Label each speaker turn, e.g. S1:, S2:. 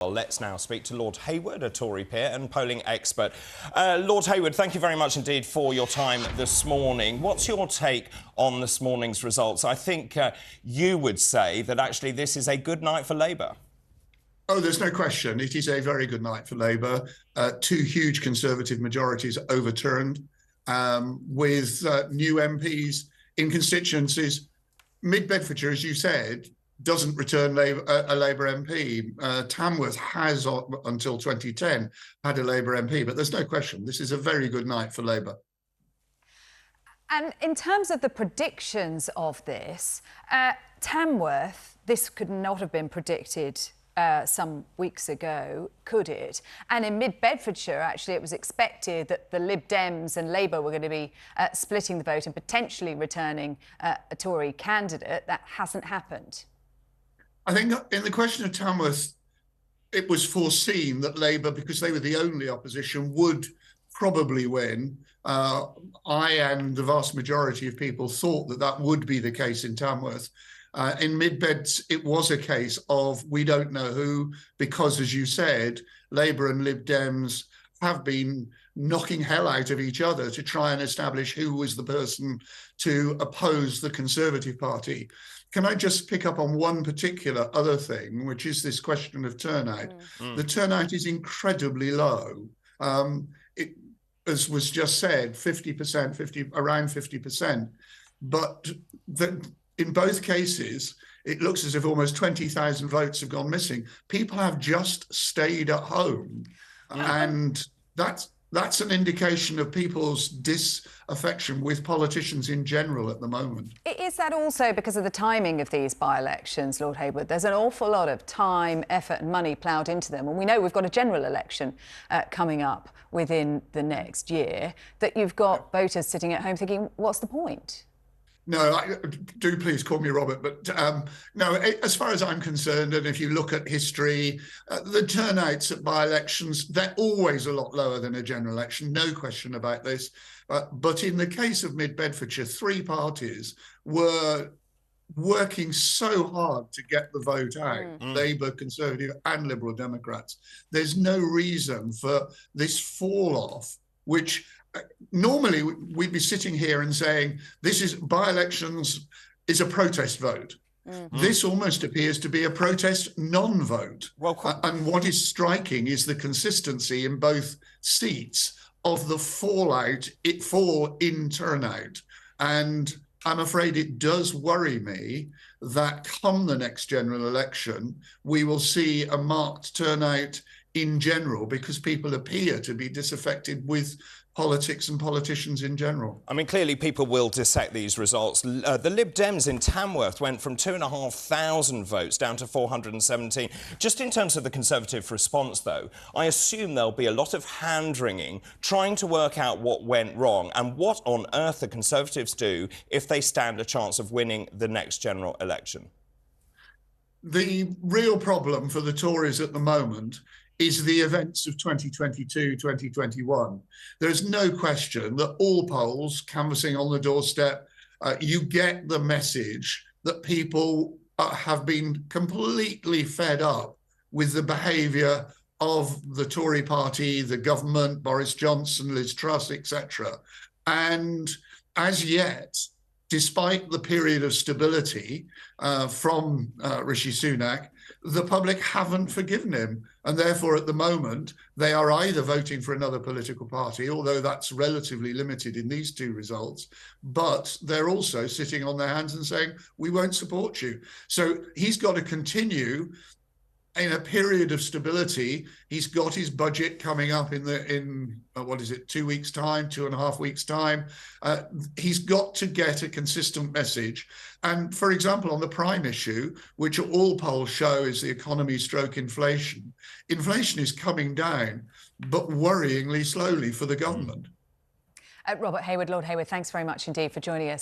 S1: Well, let's now speak to Lord Hayward, a Tory peer and polling expert. Lord Hayward, thank you very much indeed for your time this morning. What's your take on this morning's results? I think you would say that actually this is a good night for Labour.
S2: Oh, there's no question. It is a very good night for Labour. Two huge Conservative majorities overturned with new MPs in constituencies. Mid Bedfordshire, as you said, doesn't return a Labour MP. Tamworth has, until 2010, had a Labour MP, but there's no question this is a very good night for Labour.
S3: And in terms of the predictions of this, Tamworth, this could not have been predicted some weeks ago, could it? And in Mid Bedfordshire, actually, it was expected that the Lib Dems and Labour were going to be splitting the vote and potentially returning a Tory candidate. That hasn't happened.
S2: I think in the question of Tamworth, it was foreseen that Labour, because they were the only opposition, would probably win. I and the vast majority of people thought that that would be the case in Tamworth. In Mid-Beds, it was a case of we don't know who, because, as you said, Labour and Lib Dems have been knocking hell out of each other to try and establish who was the person to oppose the Conservative Party. Can I just pick up on one particular other thing, which is this question of turnout? The turnout is incredibly low. As was just said, 50%, around 50%. But in both cases, it looks as if almost 20,000 votes have gone missing. People have just stayed at home. And that's an indication of people's disaffection with politicians in general at the moment.
S3: Is that also because of the timing of these by-elections, Lord Hayward? There's an awful lot of time, effort and money ploughed into them. And we know we've got a general election coming up within the next year, that you've got voters sitting at home thinking, what's the point?
S2: No, do please call me Robert, but no, as far as I'm concerned, and if you look at history, the turnouts at by-elections, they're always a lot lower than a general election, no question about this. But in the case of Mid Bedfordshire, three parties were working so hard to get the vote out, Labour, Conservative and Liberal Democrats. There's no reason for this fall-off, which normally we'd be sitting here and saying this is by-elections is a protest vote. This almost appears to be a protest non-vote. And what is striking is the consistency in both seats of the fall in turnout. And I'm afraid it does worry me that come the next general election, we will see a marked turnout in general because people appear to be disaffected with politics and politicians in general.
S1: I mean, clearly people will dissect these results. The Lib Dems in Tamworth went from 2,500 votes down to 417. Just in terms of the Conservative response, though, I assume there'll be a lot of hand-wringing, trying to work out what went wrong and what on earth the Conservatives do if they stand a chance of winning the next general election.
S2: The real problem for the Tories at the moment is the events of 2022, 2021. There's no question that all polls canvassing on the doorstep, you get the message that people have been completely fed up with the behaviour of the Tory party, the government, Boris Johnson, Liz Truss, etc. And as yet, despite the period of stability from Rishi Sunak, the public haven't forgiven him. And therefore, at the moment, they are either voting for another political party, although that's relatively limited in these two results, but they're also sitting on their hands and saying, we won't support you. So he's got to continue in a period of stability. He's got his budget coming up in what is it, 2 weeks' time, 2.5 weeks' time. He's got to get a consistent message. And for example, on the prime issue, which all polls show is the economy stroke inflation, inflation is coming down, but worryingly slowly for the government.
S3: Robert Hayward, Lord Hayward, thanks very much indeed for joining us.